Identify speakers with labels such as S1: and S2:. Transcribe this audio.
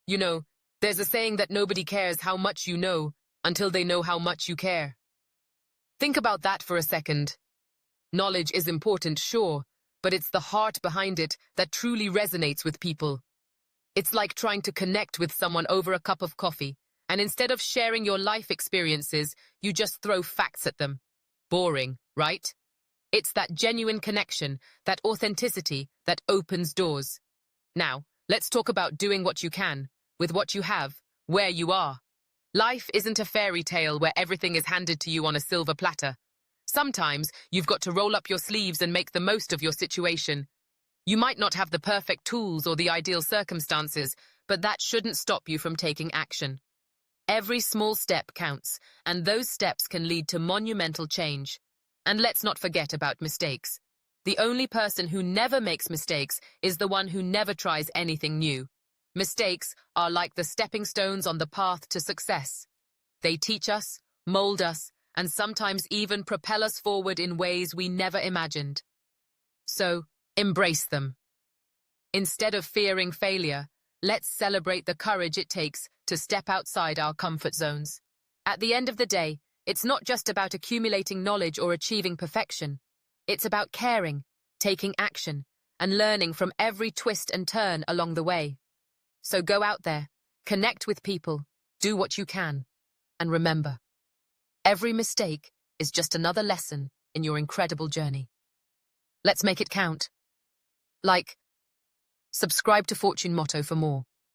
S1: You know, there's a saying that nobody cares how much you know until they know how much you care. Think about that for a second. Knowledge is important, sure, but it's the heart behind it that truly resonates with people. It's like trying to connect with someone over a cup of coffee, and instead of sharing your life experiences, you just throw facts at them. Boring, right? It's that genuine connection, that authenticity, that opens doors. Now, let's talk about doing what you can, with what you have, where you are. Life isn't a fairy tale where everything is handed to you on a silver platter. Sometimes you've got to roll up your sleeves and make the most of your situation. You might not have the perfect tools or the ideal circumstances, but that shouldn't stop you from taking action. Every small step counts, and those steps can lead to monumental change. And let's not forget about mistakes. The only person who never makes mistakes is the one who never tries anything new. Mistakes are like the stepping stones on the path to success. They teach us, mold us, and sometimes even propel us forward in ways we never imagined. So, embrace them. Instead of fearing failure, let's celebrate the courage it takes to step outside our comfort zones. At the end of the day, it's not just about accumulating knowledge or achieving perfection. It's about caring, taking action, and learning from every twist and turn along the way. So go out there, connect with people, do what you can, and remember, every mistake is just another lesson in your incredible journey. Let's make it count. Like, subscribe to Fortune Motto for more.